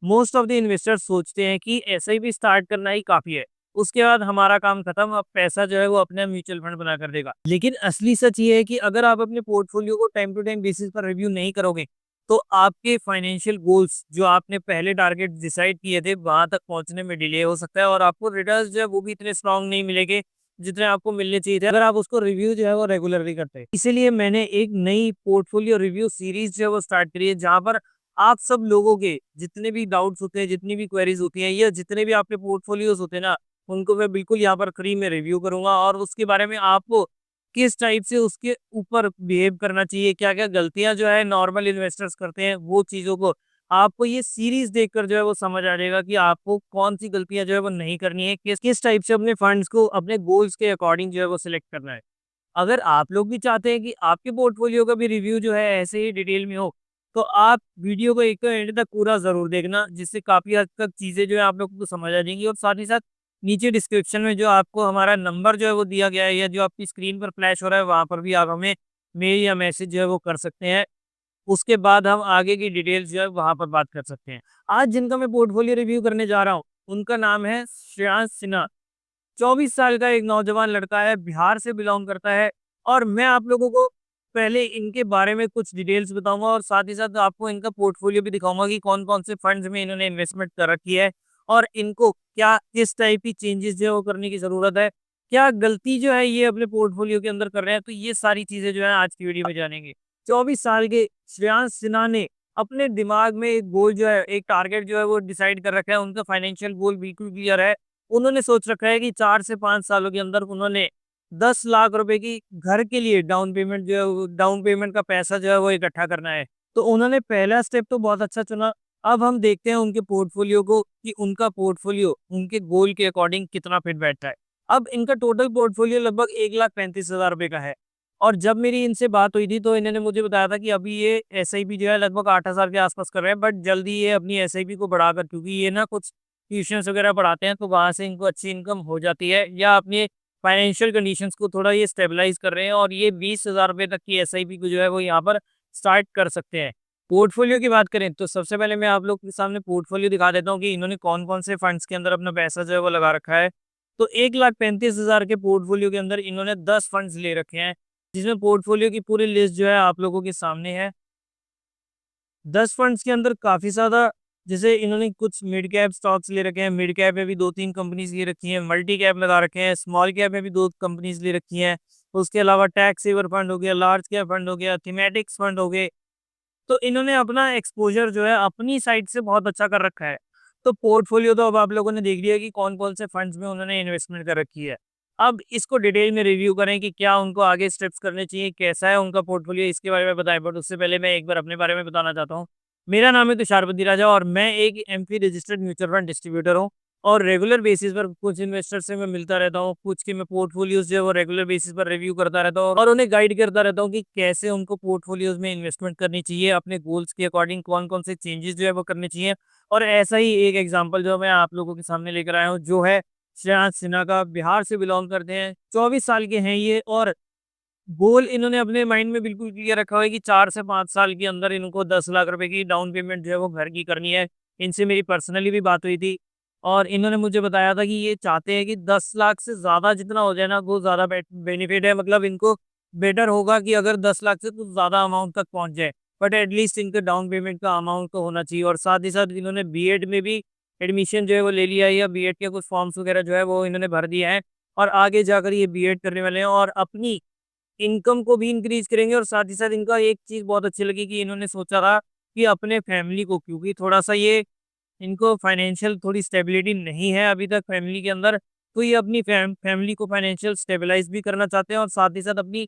Most of the investors सोचते हैं कि एसआईपी स्टार्ट करना ही काफ़ी है। उसके बाद हमारा काम खत्म, अब पैसा जो है वो अपने म्यूचुअल फंड बना कर देगा। लेकिन असली सच ये है कि अगर आप अपने पोर्टफोलियो को टाइम टू टाइम बेसिस पर रिव्यू नहीं करोगे, तो आपके फाइनेंशियल गोल्स जो आपने पहले टारगेट डिसाइड किए थे, वहाँ तक पहुँचने में डिले हो सकता है और आपको रिटर्न्स जो है वो भी इतने स्ट्रॉन्ग नहीं मिलेंगे, जितने आपको मिलने चाहिए थे अगर आप उसको रिव्यू जो है वो रेगुलरली करते हैं। इसीलिए मैंने एक नई पोर्टफोलियो रिव्यू सीरीज़ जो है वो स्टार्ट करी है, जहाँ पर आप सब लोगों के जितने भी डाउट्स होते हैं, जितनी भी क्वेरीज होती हैं या जितने भी आपके पोर्टफोलियोज होते हैं ना, उनको मैं बिल्कुल यहाँ पर फ्री में रिव्यू करूंगा और उसके बारे में आपको किस टाइप से उसके ऊपर बिहेव करना चाहिए, क्या-क्या गलतियाँ जो है नॉर्मल इन्वेस्टर्स करते हैं, वो चीज़ों को आपको ये सीरीज़ देखकर जो है वो समझ आ जाएगा कि आपको कौन-सी गलतियाँ जो है वो नहीं करनी है, किस किस टाइप से अपने फंड्स को अपने गोल्स के अकॉर्डिंग जो है वो सिलेक्ट करना है। अगर आप लोग भी चाहते हैं कि आपके पोर्टफोलियो का भी रिव्यू जो है ऐसे ही डिटेल में हो, तो आप वीडियो को एक तो एंड तक पूरा ज़रूर देखना, जिससे काफ़ी हद तक चीज़ें जो है आप लोगों को समझ आ जाएँगी और साथ ही साथ नीचे डिस्क्रिप्शन में जो आपको हमारा नंबर जो है वो दिया गया है या जो आपकी स्क्रीन पर फ्लैश हो रहा है, वहाँ पर भी आप हमें मेल या मैसेज जो है वो कर सकते हैं। उसके बाद हम आगे की डिटेल्स जो है वहाँ पर बात कर सकते हैं। आज जिनका मैं पोर्टफोलियो रिव्यू करने जा रहा हूँ, उनका नाम है श्रेयांश सिन्हा। 24 साल का एक नौजवान लड़का है, बिहार से बिलॉन्ग करता है और मैं आप लोगों को पहले इनके बारे में कुछ डिटेल्स बताऊँगा और साथ ही साथ आपको इनका पोर्टफोलियो भी दिखाऊँगा कि कौन-कौन से फंड्स में इन्होंने इन्वेस्टमेंट कर रखी है और इनको क्या किस टाइप की चेंजेस जो है वो करने की ज़रूरत है। क्या गलती जो है ये अपने पोर्टफोलियो के अंदर कर रहे हैं, तो ये सारी चीज़ें जो है आज की वीडियो में जानेंगे। 24 साल के श्रेयांश सिन्हा ने अपने दिमाग में एक गोल जो है, एक टारगेट जो है वो डिसाइड कर रखा है। उनका फाइनेंशियल गोल बिल्कुल क्लियर है। उन्होंने सोच रखा है कि 4 से 5 सालों के अंदर उन्होंने 10 लाख रुपए की घर के लिए डाउन पेमेंट जो है वो डाउन पेमेंट का पैसा जो है वो इकट्ठा करना है। तो उन्होंने पहला स्टेप तो बहुत अच्छा चुना। अब हम देखते हैं उनके पोर्टफोलियो को कि उनका पोर्टफोलियो उनके गोल के अकॉर्डिंग कितना फिट बैठता है। अब इनका टोटल पोर्टफोलियो लगभग 1,35,000 रुपए का है और जब मेरी इनसे बात हुई थी तो इन्होंने मुझे बताया था कि अभी ये एसआईपी जो है लगभग 8,000 के आसपास कर रहे हैं, बट जल्दी ये अपनी एसआईपी को बढ़ाकर, क्योंकि ये ना कुछ ट्यूशन्स वगैरह पढ़ाते हैं तो वहाँ से इनको अच्छी इनकम हो जाती है या अपने फाइनेंशियल कंडीशंस को थोड़ा ये स्टेबलाइज कर रहे हैं और ये 20,000 रुपए तक की एसआईपी को जो है वो यहाँ पर स्टार्ट कर सकते हैं। पोर्टफोलियो की बात करें तो सबसे पहले मैं आप लोग के सामने पोर्टफोलियो दिखा देता हूँ कि इन्होंने कौन-कौन से फंड्स के अंदर अपना पैसा जो है वो लगा रखा है। तो 1,35,000 के पोर्टफोलियो के अंदर इन्होंने 10 फंड्स ले रखे हैं, जिसमें पोर्टफोलियो की पूरी लिस्ट जो है आप लोगों के सामने है। 10 फंड्स के अंदर काफ़ी ज़्यादा, जैसे इन्होंने कुछ मिड कैप स्टॉक्स ले रखे हैं, मिड कैप में भी 2-3 कंपनीज़ ले रखी हैं, मल्टी कैप लगा रखे हैं, स्मॉल कैप में भी 2 कंपनीज़ ले रखी हैं। उसके अलावा टैक्स सेवर फंड हो गया, लार्ज कैप फंड हो गया, थीमेटिक्स फंड हो गए। तो इन्होंने अपना एक्सपोज़र जो है अपनी साइड से बहुत अच्छा कर रखा है। तो पोर्टफोलियो तो अब आप लोगों ने देख लिया कि कौन-कौन से फंड्स में उन्होंने इन्वेस्टमेंट कर रखी है। अब इसको डिटेल में रिव्यू करें कि क्या उनको आगे स्टेप्स करने चाहिए, कैसा है उनका पोर्टफोलियो, इसके बारे में बताएँ। बट उससे पहले मैं एक बार अपने बारे में बताना चाहता हूँ। मेरा नाम है तुषार राजा और मैं एक MP registered mutual fund distributor हूँ और रेगुलर बेसिस पर कुछ इन्वेस्टर से मैं मिलता रहता हूँ, कुछ के मैं पोर्टफोलियोज़ जो है वो रेगुलर बेसिस पर रिव्यू करता रहता हूँ और उन्हें गाइड करता रहता हूँ कि कैसे उनको पोर्टफोलियोज़ में इन्वेस्टमेंट करनी चाहिए, अपने गोल्स के अकॉर्डिंग कौन-कौन से चेंजेस जो है वो करने चाहिए। और ऐसा ही एक एग्ज़ाम्पल जो मैं आप लोगों के सामने लेकर आया हूँ, जो है श्रेयांश सिन्हा का। बिहार से बिलॉन्ग करते हैं, 24 साल के हैं ये और गोल इन्होंने अपने माइंड में बिल्कुल क्लियर रखा हुआ है कि 4 से 5 साल के अंदर इनको 10 लाख रुपए की डाउन पेमेंट जो है वो घर की करनी है। इनसे मेरी पर्सनली भी बात हुई थी और इन्होंने मुझे बताया था कि ये चाहते हैं कि 10 लाख से ज़्यादा जितना हो जाए ना वो ज़्यादा बेनिफिट है। मतलब इनको बेटर होगा कि अगर 10 लाख से कुछ ज़्यादा अमाउंट तक पहुँच जाए। बट एटलीस्ट इनके डाउन पेमेंट का अमाउंट तो होना चाहिए और साथ ही साथ इन्होंने बीएड में भी एडमिशन जो है वो ले लिया है या बीएड के कुछ फॉर्म्स वगैरह जो है वो इन्होंने भर दिया है और आगे जाकर ये बीएड करने वाले हैं और अपनी इनकम को भी इंक्रीज़ करेंगे। और साथ ही साथ इनका एक चीज़ बहुत अच्छी लगी कि इन्होंने सोचा था कि अपने फैमिली को, क्योंकि थोड़ा-सा ये इनको फाइनेंशियल थोड़ी स्टेबिलिटी नहीं है अभी तक फैमिली के अंदर, तो ये अपनी फैमिली को फाइनेंशियल स्टेबलाइज़ भी करना चाहते हैं और साथ ही साथ अपनी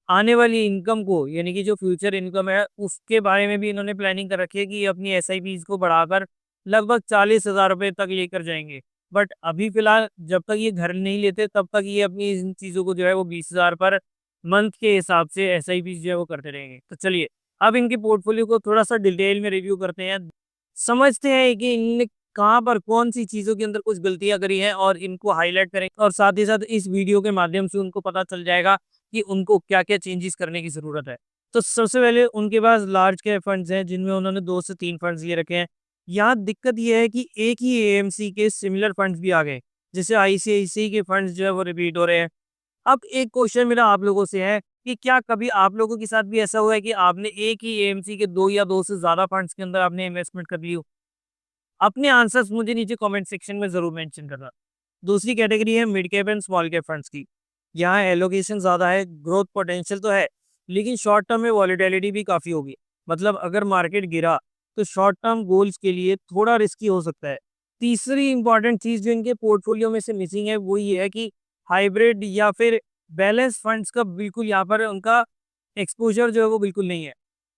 आने वाली इनकम को, यानी कि जो फ्यूचर इनकम है, उसके बारे में भी इन्होंने प्लानिंग कर रखी है कि ये अपनी एसआईपीज़ को बढ़ाकर लगभग 40,000 रुपए तक लेकर जाएँगे। बट अभी फ़िलहाल जब तक ये घर नहीं लेते तब तक ये अपनी इन चीज़ों को जो है वो 20,000 पर मंथ के हिसाब से एसआईपीज़ जो है वो करते रहेंगे। तो चलिए, अब इनके पोर्टफोलियो को थोड़ा-सा डिटेल में रिव्यू करते हैं। समझते हैं कि इनने कहाँ पर कौन-सी चीज़ों के अंदर कुछ गलतियाँ करी हैं और इनको हाइलाइट करेंगे और साथ ही साथ इस वीडियो के माध्यम से उनको पता चल जाएगा कि उनको क्या-क्या चेंजेस करने की ज़रूरत है। तो सबसे पहले उनके पास लार्ज कैप फंड्स हैं, जिनमें उन्होंने 2 से 3 फंड्स ले रखे हैं। यहाँ दिक्कत ये है कि एक ही एएमसी के सिमिलर फंड्स भी आ गए, जैसे आईसीआईसीआई के फंड्स जो है वो रिपीट हो रहे हैं। अब एक क्वेश्चन मेरा आप लोगों से है कि क्या कभी आप लोगों के साथ भी ऐसा हुआ है कि आपने एक ही एएमसी के 2 या 2 से ज़्यादा फंड्स के अंदर आपने इन्वेस्टमेंट कर ली हो? अपने आंसर्स मुझे नीचे कमेंट सेक्शन में ज़रूर मेंशन करना। दूसरी कैटेगरी है mid cap and small cap funds की। यहाँ एलोकेशन ज़्यादा है, ग्रोथ पोटेंशियल तो है, लेकिन शॉर्ट टर्म में वॉलेटिलिटी भी काफ़ी होगी। मतलब अगर मार्केट गिरा, तो शॉर्ट टर्म गोल्स के लिए थोड़ा रिस्की हो सकता है। तीसरी इंपॉर्टेंट चीज़ जो इनके पोर्टफोलियो में से मिसिंग है, वो ये है कि हाइब्रिड या फिर बैलेंस फंड्स का बिल्कुल यहाँ पर उनका एक्सपोज़र जो है वो बिल्कुल नहीं है।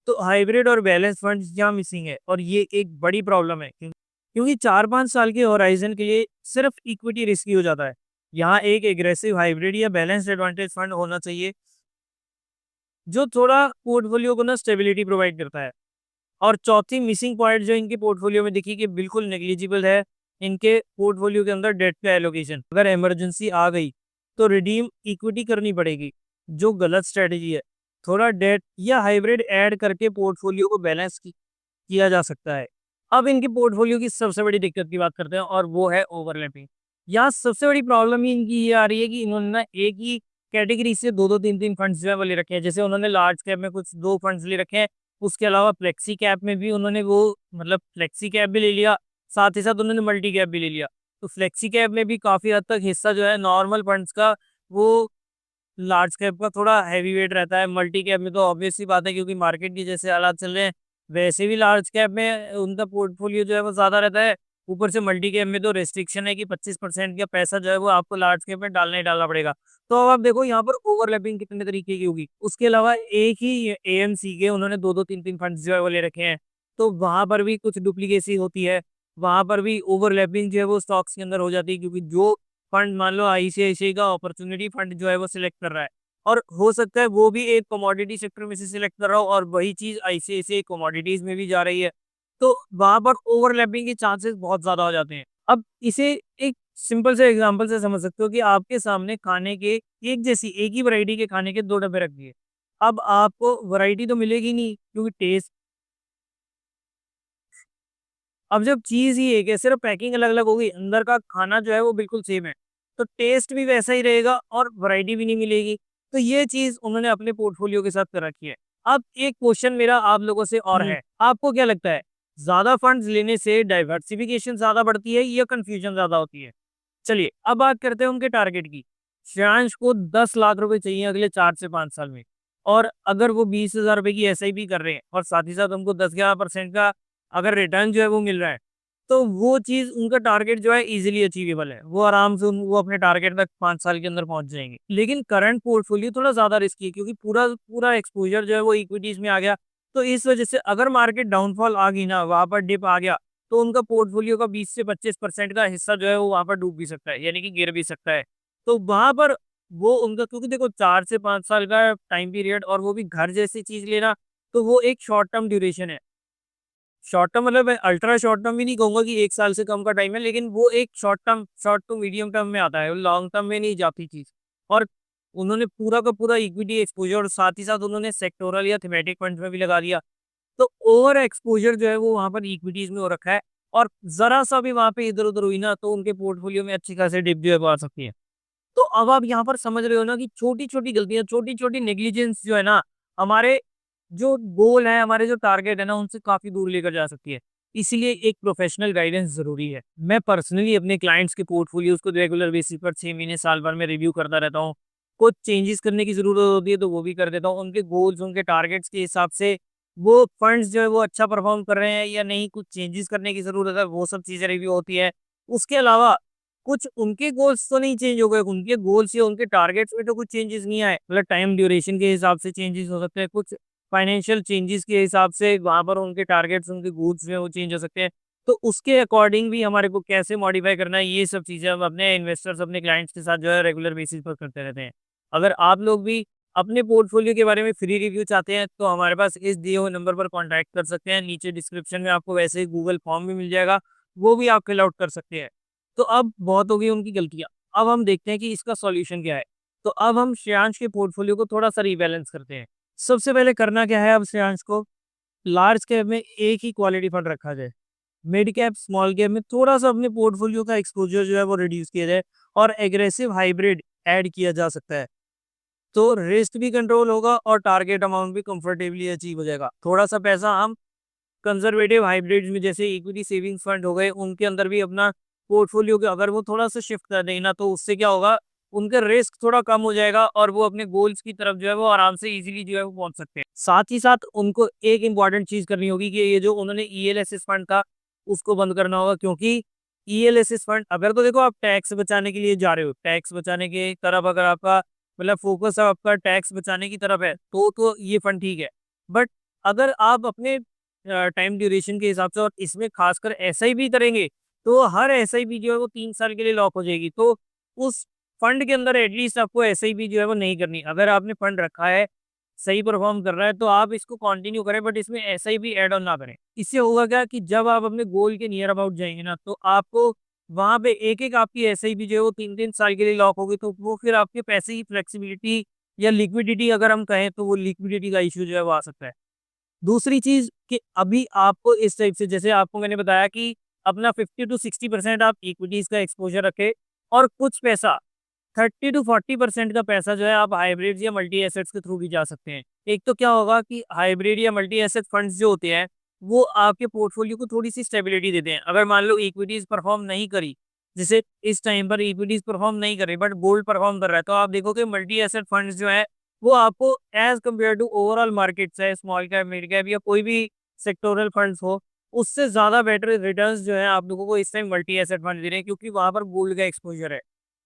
तो हाइब्रिड और बैलेंस फंड्स यहाँ मिसिंग है और ये एक बड़ी प्रॉब्लम है। क्योंकि 4-5 साल के होराइज़न के लिए सिर्फ इक्विटी रिस्की हो जाता है। यहाँ एक एग्रेसिव हाइब्रिड या बैलेंस्ड एडवांटेज फंड होना चाहिए, जो थोड़ा पोर्टफोलियो को ना स्टेबिलिटी प्रोवाइड करता है। और चौथी मिसिंग पॉइंट जो इनके पोर्टफोलियो में दिखी कि बिल्कुल नेग्लिजिबल है, इनके पोर्टफोलियो के अंदर डेट का एलोकेशन। अगर इमरजेंसी आ गई, तो रिडीम इक्विटी करनी पड़ेगी, जो गलत स्ट्रैटेजी है। थोड़ा डेट या हाइब्रिड ऐड करके पोर्टफोलियो को बैलेंस किया जा सकता है। अब इनके पोर्टफोलियो की सबसे बड़ी दिक्कत की बात करते हैं और वो है ओवरलैपिंग। यहाँ सबसे बड़ी प्रॉब्लम ही इनकी ये आ रही है कि इन्होंने ना एक ही कैटेगरी से 2-2 3-3 फंड्स जो है वो ले रखे हैं। जैसे उन्होंने लार्ज कैप में कुछ 2 फंड्स ले रखे हैं, उसके अलावा फ्लेक्सी कैप में भी उन्होंने वो मतलब फ्लेक्सी कैप भी ले लिया, साथ ही साथ उन्होंने मल्टी कैप भी ले लिया। तो फ्लेक्सी कैप में भी काफ़ी हद तक हिस्सा जो है नॉर्मल फंड्स का, वो लार्ज कैप का थोड़ा हैवी वेट रहता है। मल्टी कैप में तो ऑब्वियस सी बात है, क्योंकि मार्केट की जैसे हालात चल रहे हैं, वैसे भी लार्ज कैप में उनका पोर्टफोलियो जो है वो ज़्यादा रहता है। ऊपर से मल्टी कैप में तो रेस्ट्रिक्शन है कि 25% का पैसा जो है वो आपको लार्ज कैप में डालना ही डालना पड़ेगा। तो अब आप देखो यहाँ पर ओवरलैपिंग कितने तरीके की होगी। उसके अलावा एक ही एएमसी के उन्होंने 2-2 3-3 फंड्स जो है वो ले रखे हैं, तो वहाँ पर भी कुछ डुप्लीकेसी होती है। वहाँ पर भी ओवरलैपिंग जो है वो स्टॉक्स के अंदर हो जाती है, क्योंकि जो फंड मान लो आईसीआईसीआई का अपॉर्चुनिटी फंड जो है वो सिलेक्ट कर रहा है, और हो सकता है वो भी एक कमोडिटी सेक्टर में से सिलेक्ट कर रहा हो और वही चीज़ आईसीआईसीआई कमोडिटीज़ में भी जा रही है। तो वहाँ पर ओवरलैपिंग के चांसेस बहुत ज़्यादा हो जाते हैं। अब इसे एक सिंपल से एग्जांपल से समझ सकते हो कि आपके सामने खाने के एक ही वैरायटी के खाने के 2 डब्बे रख दिए। अब आपको वैरायटी तो मिलेगी नहीं, क्योंकि टेस्ट, अब जब चीज़ ही एक है, सिर्फ पैकिंग अलग-अलग होगी, अंदर का खाना जो है वो बिल्कुल सेम है, तो टेस्ट भी वैसा ही रहेगा और वैरायटी भी नहीं मिलेगी। तो ये चीज़ उन्होंने अपने पोर्टफोलियो के साथ कर रखी है। अब एक क्वेश्चन मेरा आप लोगों से और है, आपको क्या लगता है, ज़्यादा फंड्स लेने से डाइवर्सिफिकेशन ज़्यादा बढ़ती है या कन्फ्यूजन ज़्यादा होती है? चलिए, अब बात करते हैं उनके टारगेट की। श्रेयांश को 10 लाख रुपए चाहिए अगले 4 से 5 साल में, और अगर वो 20,000 रुपए की एसआईपी कर रहे हैं और साथ ही साथ उनको 10-11% का अगर रिटर्न जो है वो मिल रहा है, तो वो चीज़ उनका टारगेट जो है ईज़िली अचीवेबल है। वो आराम से वो अपने टारगेट तक 5 साल के अंदर पहुँच जाएँगे। लेकिन करंट पोर्टफोलियो थोड़ा ज़्यादा रिस्की है, क्योंकि पूरा पूरा एक्सपोज़र जो है वो इक्विटीज़ में आ गया। तो इस वजह से अगर मार्केट डाउनफॉल आ गई ना, वहाँ पर डिप आ गया, तो उनका पोर्टफोलियो का 20 से 25% का हिस्सा जो है वो वहाँ पर डूब भी सकता है, यानी कि गिर भी सकता है। तो वहाँ पर वो उनका, क्योंकि देखो 4 से 5 साल का टाइम पीरियड, और वो भी घर जैसी चीज़ लेना, तो वो एक शॉर्ट टर्म ड्यूरेशन है। शॉर्ट टर्म मतलब मैं अल्ट्रा शॉर्ट टर्म भी नहीं कहूँगा कि 1 साल से कम का टाइम है, लेकिन वो एक शॉर्ट टू मीडियम टर्म में आता है, लॉन्ग टर्म में नहीं जाती चीज़। और उन्होंने पूरा का पूरा इक्विटी एक्सपोज़र और साथ ही साथ उन्होंने सेक्टोरल या थीमेटिक फंड्स में भी लगा दिया। तो ओवर एक्सपोज़र जो है वो वहाँ पर इक्विटीज़ में हो रखा है, और ज़रा-सा भी वहाँ पे इधर-उधर हुई ना, तो उनके पोर्टफोलियो में अच्छी खासी डिप जो है वो आ सकती है। तो अब आप यहाँ पर समझ रहे हो ना कि छोटी-छोटी गलतियाँ, छोटी-छोटी नेग्लिजेंस जो है ना, हमारे जो गोल है, हमारे जो टारगेट है ना, उनसे काफ़ी दूर लेकर जा सकती है। इसीलिए एक प्रोफेशनल गाइडेंस ज़रूरी है। मैं पर्सनली अपने क्लाइंट्स के पोर्टफोलियोज़ को रेगुलर बेसिस पर 6 महीने, साल भर में रिव्यू करता रहता हूँ। कुछ चेंजेस करने की ज़रूरत होती है, तो वो भी कर देता हूँ। उनके गोल्स, उनके टारगेट्स के हिसाब से वो फंड्स जो है वो अच्छा परफ़ॉर्म कर रहे हैं या नहीं, कुछ चेंजेस करने की ज़रूरत है, वो सब चीज़ें रिव्यू होती है। उसके अलावा कुछ उनके गोल्स तो नहीं चेंज हो गए, उनके गोल्स या उनके टारगेट्स में तो कुछ चेंजेस नहीं आए। मतलब टाइम ड्यूरेशन के हिसाब से चेंजेस हो सकते हैं, कुछ फाइनेंशियल चेंजेस के हिसाब से वहाँ पर उनके टारगेट्स, उनके गोल्स जो हैं वो चेंज हो सकते हैं। तो उसके अकॉर्डिंग भी हमारे को कैसे मॉडिफ़ाई करना है, ये सब चीज़ें हम अपने इन्वेस्टर्स, अपने क्लाइंट्स के साथ जो है रेगुलर बेसिस पर करते रहते हैं। अगर आप लोग भी अपने पोर्टफोलियो के बारे में फ्री रिव्यू चाहते हैं, तो हमारे पास इस दिए हुए नंबर पर कॉन्टैक्ट कर सकते हैं। नीचे डिस्क्रिप्शन में आपको वैसे ही गूगल फॉर्म भी मिल जाएगा, वो भी आप फिल आउट कर सकते हैं। तो अब बहुत हो गई उनकी गलतियाँ, अब हम देखते हैं कि इसका सॉल्यूशन क्या है। तो अब हम श्रेयांश के पोर्टफोलियो को थोड़ा-सा रीबैलेंस करते हैं। सबसे पहले करना क्या है अब श्रेयांश को, लार्ज कैप में एक ही क्वालिटी फंड रखा जाए। मिड कैप स्मॉल कैप में थोड़ा सा अपने पोर्टफोलियो का एक्सपोजर जो है वो रिड्यूस किया जाए और एग्रेसिव हाइब्रिड ऐड किया जा सकता है, तो रिस्क भी कंट्रोल होगा और टारगेट अमाउंट भी कंफर्टेबली अचीव हो जाएगा। थोड़ा सा पैसा हम कंजर्वेटिव हाइब्रिड्स में जैसे इक्विटी सेविंग्स फंड हो गए उनके अंदर भी अपना पोर्टफोलियो के अगर वो थोड़ा सा शिफ्ट कर देना तो उससे क्या होगा, उनका रिस्क थोड़ा कम हो जाएगा और वो अपने गोल्स की तरफ जो है वो आराम से इजीली जो है वो पहुंच सकते हैं। साथ ही साथ उनको एक इंपॉर्टेंट चीज करनी होगी कि ये जो उन्होंने ईएलएसएस फंड था उसको बंद करना होगा, क्योंकि ईएलएसएस फंड अगर तो देखो आप टैक्स बचाने के लिए जा रहे हो, टैक्स बचाने के तरफ अगर आपका मतलब फोकस आपका टैक्स बचाने की तरफ है तो ये फंड ठीक है। बट अगर आप अपने टाइम ड्यूरेशन के हिसाब से और इसमें खासकर एसआईपी करेंगे तो हर एसआईपी जो है वो 3 साल के लिए लॉक हो जाएगी, तो उस फंड के अंदर एटलीस्ट आपको एसआईपी जो है वो नहीं करनी। अगर आपने फंड रखा है, सही परफॉर्म कर रहा है तो आप इसको कंटिन्यू करें, बट इसमें एसआईपी ऐड ऑन ना करें। इससे होगा क्या कि जब आप अपने गोल के नियर अबाउट जाएंगे ना तो आपको वहां पे एक एक आपकी एसआईपी जो है वो 3-3 साल के लिए लॉक होगी, तो वो फिर आपके पैसे की फ्लेक्सिबिलिटी या लिक्विडिटी अगर हम कहें तो वो लिक्विडिटी का इशू जो है वो आ सकता है। दूसरी चीज कि अभी आपको इस टाइप से जैसे आपको मैंने बताया कि अपना 50 to 60% आप इक्विटीज का एक्सपोजर रखें और कुछ पैसा 30 to 40% का पैसा जो है आप हाइब्रिड या मल्टी एसेट्स के थ्रू भी जा सकते हैं। एक तो क्या होगा कि हाइब्रिड या मल्टी एसेट फंड्स जो होते हैं वो आपके पोर्टफोलियो को थोड़ी सी स्टेबिलिटी देते हैं। अगर मान लो इक्विटीज परफॉर्म नहीं करी, जैसे इस टाइम पर इक्विटीज परफॉर्म नहीं करे बट गोल्ड परफॉर्म कर रहा है, तो आप देखोगे मल्टी एसेट फंड्स जो है वो आपको as compared to overall market चाहे स्मॉल कैप मिड कैप या कोई भी सेक्टोरल फंड्स हो, उससे ज्यादा बेटर रिटर्न्स जो है आप लोगों को इस टाइम मल्टी एसेट फंड दे रहे हैं, क्योंकि वहां पर गोल्ड का एक्सपोजर है।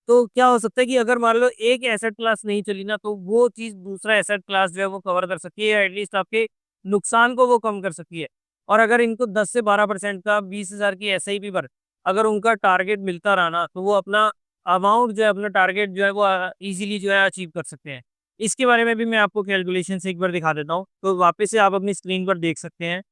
तो क्या हो सकता है कि अगर मान लो एक एसेट क्लास नहीं चली ना तो वो चीज दूसरा एसेट क्लास जो है वो कवर कर सकती है या एटलीस्ट आपके नुकसान को वो कम कर सकती है। और अगर इनको 10 से 12% का 20,000 की एसआईपी पर अगर उनका टारगेट मिलता रहा ना तो वो अपना अमाउंट जो है अपना टारगेट जो है वो इजीली जो है अचीव कर सकते हैं। इसके बारे में भी मैं आपको कैलकुलेशन से एक बार दिखा देता हूँ, तो वापस से आप अपनी स्क्रीन पर देख सकते हैं।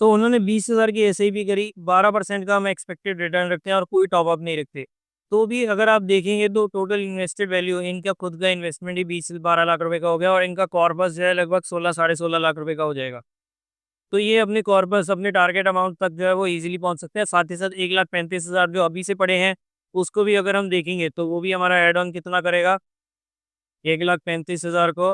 तो उन्होंने 20,000 की एसआईपी करी, 12% का हम एक्सपेक्टेड रिटर्न रखते हैं और कोई टॉप अप नहीं रखते। तो भी अगर आप देखेंगे तो टोटल इन्वेस्टेड वैल्यू इनका खुद का इन्वेस्टमेंट ही 20 से 12 लाख रुपए का हो गया और इनका कॉर्पस जो है लगभग 16 साढ़े 16 लाख रुपए का हो जाएगा। तो ये अपने कॉर्पस अपने टारगेट अमाउंट तक जो है वो इजीली पहुंच सकते हैं। साथ ही साथ 1,35,000 जो अभी से पड़े हैं उसको भी अगर हम देखेंगे तो वो भी हमारा एड ऑन कितना करेगा, 1,35,000 को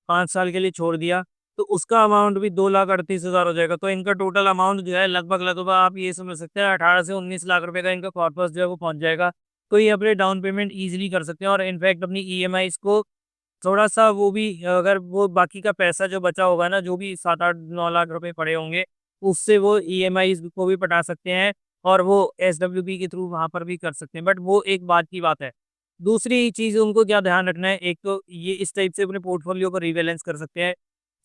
5 साल के लिए छोड़ दिया तो उसका अमाउंट भी 2,38,000 हो जाएगा। तो इनका टोटल अमाउंट जो है लगभग लगभग आप ये समझ सकते हैं 18 से 19 लाख रुपए का इनका कॉर्पस जो है वो पहुंच जाएगा। तो ये अपने डाउन पेमेंट इजीली कर सकते हैं और इनफैक्ट अपनी ईएमआईज को थोड़ा सा वो भी अगर वो बाकी का पैसा जो बचा होगा ना जो भी 7-8-9 लाख रुपए पड़े होंगे उससे वो ईएमआईज को भी पटा सकते हैं और वो एसडब्ल्यूपी के थ्रू वहां पर भी कर सकते हैं। बट वो एक बात की बात है। दूसरी चीज उनको क्या ध्यान रखना है, एक तो ये इस टाइप से अपने पोर्टफोलियो को रीबैलेंस कर सकते हैं।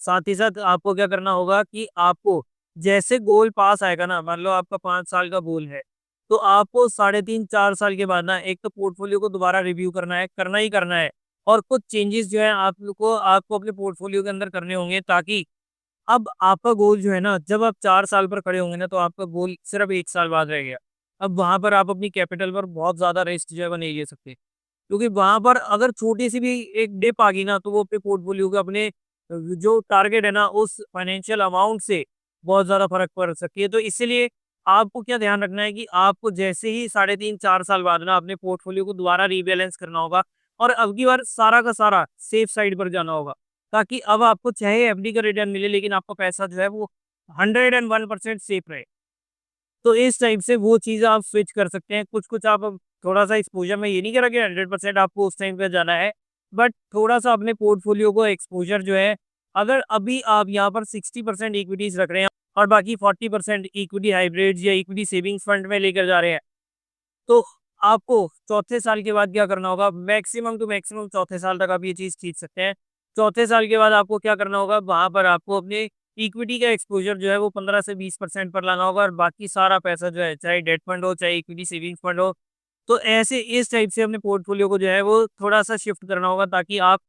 साथ ही साथ आपको क्या करना होगा कि आपको जैसे गोल पास आएगा ना, मान लो आपका 5 साल का गोल है तो आपको 3.5-4 साल के बाद ना एक तो पोर्टफोलियो को दोबारा रिव्यू करना ही करना है और कुछ चेंजेस जो है आप लोग को आपको अपने पोर्टफोलियो के अंदर करने होंगे, ताकि अब आपका गोल जो है ना जब आप 4 साल पर खड़े होंगे ना तो आपका गोल सिर्फ 1 साल बाद रह गया। अब वहां पर आप अपनी कैपिटल पर बहुत ज्यादा रिस्क जो है वो नहीं ले सकते, क्योंकि वहां पर अगर छोटी सी भी एक डिप आ गई ना तो वो अपने पोर्टफोलियो के अपने जो टारगेट है ना उस फाइनेंशियल अमाउंट से बहुत ज्यादा फर्क पड़ सकती है। तो इसीलिए आपको क्या ध्यान रखना है कि आपको जैसे ही 3.5-4 साल बाद ना अपने पोर्टफोलियो को दोबारा रीबैलेंस करना होगा और अब की बार सारा का सारा सेफ साइड पर जाना होगा, ताकि अब आपको चाहे एफडी का रिटर्न मिले लेकिन आपका पैसा जो है वो 101% सेफ रहे। तो इस टाइप से वो चीज़ आप स्विच कर सकते हैं। कुछ-कुछ आप अब थोड़ा-सा एक्सपोज़र में ये नहीं कह रहा कि 100% आपको उस टाइम पे जाना है, बट थोड़ा-सा अपने पोर्टफोलियो को एक्सपोज़र जो है, अगर अभी आप यहाँ पर 60% इक्विटीज़ रख रहे हैं और बाकी 40% इक्विटी हाइब्रिड्स या इक्विटी सेविंग्स फंड में लेकर जा रहे हैं, तो आपको चौथे साल के बाद क्या करना होगा, मैक्सिमम टू मैक्सिमम चौथे साल तक आप ये चीज़ खींच सकते हैं। चौथे साल के बाद आपको क्या करना होगा, वहाँ पर आपको अपने इक्विटी का एक्सपोज़र जो है वो 15 से 20% पर लाना होगा और बाकी सारा पैसा जो है, चाहे डेट फंड हो, चाहे इक्विटी सेविंग्स फंड हो, तो ऐसे इस टाइप से अपने पोर्टफोलियो को जो है वो थोड़ा-सा शिफ्ट करना होगा, ताकि आप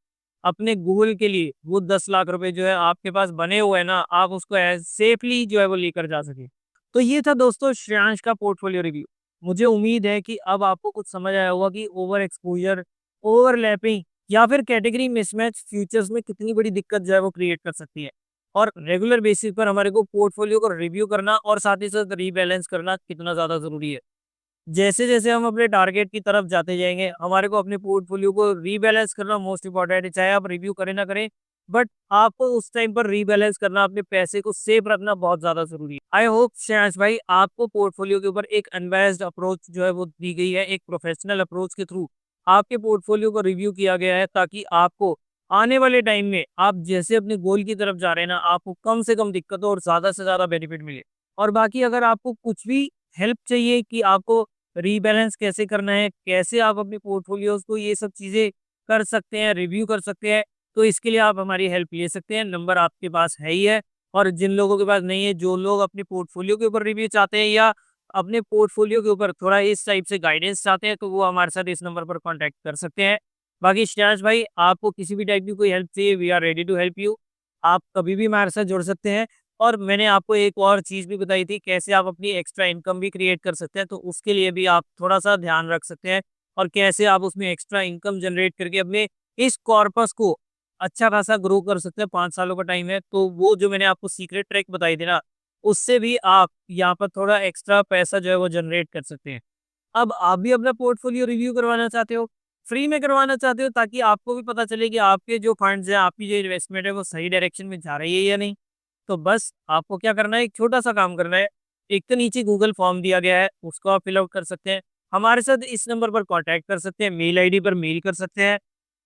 अपने गोल के लिए वो 10 लाख रुपए जो है आपके पास बने हुए हैं ना, आप उसको एज़ सेफली जो है वो लेकर जा सकें। तो ये था दोस्तों श्रेयांश का पोर्टफोलियो रिव्यू। मुझे उम्मीद है कि अब आपको कुछ समझ आया होगा कि ओवर एक्सपोज़र, ओवरलैपिंग या फिर कैटेगरी मिसमैच फ्यूचर्स में कितनी बड़ी दिक्कत जो है वो क्रिएट कर सकती है। और रेगुलर बेसिस पर हमारे को पोर्टफोलियो को रिव्यू करना और साथ ही साथ रीबैलेंस करना कितना ज़्यादा ज़रूरी है। जैसे-जैसे हम अपने टारगेट की तरफ जाते जाएँगे, हमारे को अपने पोर्टफोलियो को रीबैलेंस करना मोस्ट इम्पोर्टेंट है। चाहे आप रिव्यू करें ना करें, बट आपको उस टाइम पर रीबैलेंस करना, अपने पैसे को सेफ रखना बहुत ज़्यादा ज़रूरी है। आई होप श्रेयांश भाई आपको पोर्टफोलियो के ऊपर एक अनबायस्ड अप्रोच जो है वो दी गई है, एक प्रोफेशनल अप्रोच के थ्रू आपके पोर्टफोलियो को रिव्यू किया गया है, ताकि आपको आने वाले टाइम में आप जैसे अपने गोल की तरफ जा रहे हैं ना, आपको कम से कम दिक्कत हो और ज़्यादा से ज़्यादा बेनिफिट मिले। और बाकी अगर आपको कुछ भी हेल्प चाहिए कि आपको रीबैलेंस कैसे करना है, कैसे आप अपने पोर्टफोलियोज़ को ये सब चीज़ें कर सकते हैं, रिव्यू कर सकते हैं, तो इसके लिए आप हमारी हेल्प ले सकते हैं। नंबर आपके पास है ही है, और जिन लोगों के पास नहीं है, जो लोग अपने पोर्टफोलियो के ऊपर रिव्यू चाहते हैं या अपने पोर्टफोलियो के ऊपर थोड़ा इस टाइप से गाइडेंस चाहते हैं, तो वो हमारे साथ इस नंबर पर कॉन्टैक्ट कर सकते हैं। बाकी श्रेयांश भाई, आपको किसी भी टाइप की कोई हेल्प चाहिए, we are ready to help you. आप कभी भी हमारे साथ जुड़ सकते हैं। और मैंने आपको एक और चीज़ भी बताई थी, कैसे आप अपनी एक्स्ट्रा इनकम भी क्रिएट कर सकते हैं, तो उसके लिए भी आप थोड़ा-सा ध्यान रख सकते हैं, और कैसे आप उसमें एक्स्ट्रा इनकम जनरेट करके अपने इस कॉर्पस को अच्छा खासा ग्रो कर सकते हैं। 5 सालों का टाइम है, तो वो जो मैंने आपको सीक्रेट ट्रिक बताई थी ना, उससे भी आप यहाँ पर थोड़ा एक्स्ट्रा पैसा जो है वो जनरेट कर सकते हैं। अब आप भी अपना पोर्टफोलियो रिव्यू करवाना चाहते हो, फ्री में करवाना चाहते हो, ताकि आपको भी पता चले कि आपके जो फंड्स हैं, आपकी जो इन्वेस्टमेंट है, वो सही डायरेक्शन में जा रही है या नहीं। तो बस आपको क्या करना है, एक छोटा-सा काम करना है। एक तो नीचे गूगल फॉर्म दिया गया है, उसको आप फिल आउट कर सकते हैं। हमारे साथ इस नंबर पर कॉन्टैक्ट कर सकते हैं, मेल आईडी पर मेल कर सकते हैं,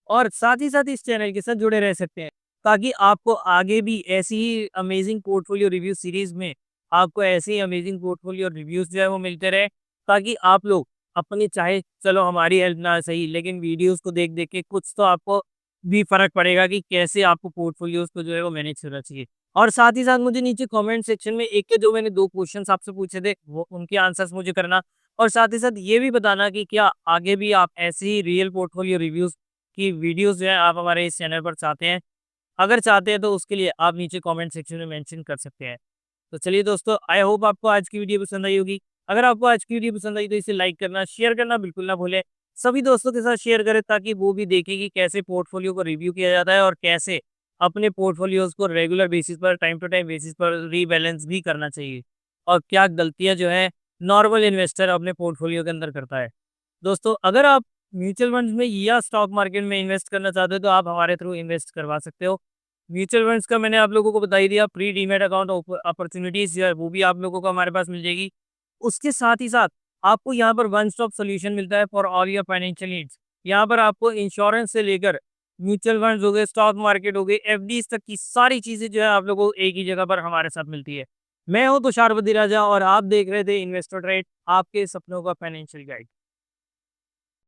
और साथ ही साथ इस चैनल के साथ जुड़े रह सकते हैं, ताकि आपको आगे भी ऐसी ही अमेजिंग पोर्टफोलियो रिव्यू सीरीज़ में आपको ऐसे ही अमेजिंग पोर्टफोलियो रिव्यूज़ जो है वो मिलते रहे, ताकि आप लोग अपनी, चाहे चलो हमारी हेल्प ना सही, लेकिन वीडियोज़ को देख-देख के कुछ तो आपको भी फ़र्क पड़ेगा कि कैसे आपको पोर्टफोलियोज़ को जो है वो मैनेज करना चाहिए। और साथ ही साथ मुझे नीचे कमेंट सेक्शन में एक के जो मैंने 2 क्वेश्चन्स आपसे पूछे थे, वो उनके आंसर्स मुझे करना, और साथ ही साथ ये भी बताना कि क्या आगे भी आप ऐसे ही रियल पोर्टफोलियो रिव्यूज़ की वीडियोज़ जो है आप हमारे इस चैनल पर चाहते हैं? अगर चाहते हैं तो उसके लिए आप नीचे कमेंट सेक्शन में मेंशन कर सकते हैं। तो चलिए दोस्तों, आई होप आपको आज की वीडियो पसंद आई होगी। अगर आपको आज की वीडियो पसंद आई तो इसे लाइक करना, शेयर करना बिल्कुल ना भूलें। सभी दोस्तों के साथ शेयर करें, ताकि वो भी देखें कि कैसे पोर्टफोलियो को रिव्यू किया जाता है, और कैसे अपने पोर्टफोलियोज़ को रेगुलर बेसिस पर, टाइम टू टाइम बेसिस पर रीबैलेंस भी करना चाहिए, और क्या गलतियाँ जो है नॉर्मल इन्वेस्टर अपने पोर्टफोलियो के अंदर करता है। दोस्तों, अगर आप म्यूचुअल फंड्स में या स्टॉक मार्केट में इन्वेस्ट करना चाहते हो, तो आप हमारे थ्रू इन्वेस्ट करवा सकते हो। म्यूचुअल फंड्स का मैंने आप लोगों को बता ही दिया, प्री डीमैट अकाउंट अपॉर्चुनिटीज़ जो है वो भी आप लोगों को हमारे पास मिल जाएगी। उसके साथ ही साथ आपको यहाँ पर वन स्टॉप सॉल्यूशन मिलता है for all your financial needs. यहाँ पर आपको इंश्योरेंस से लेकर म्यूचुअल फंड्स हो गए, स्टॉक मार्केट हो गई, एफडीज तक की सारी चीज़ें जो है आप लोगों को एक ही जगह पर हमारे साथ मिलती है। मैं हूँ तुषार बद्री राजा, और आप देख रहे थे इन्वेस्टर ट्रेड, आपके सपनों का फाइनेंशियल गाइड।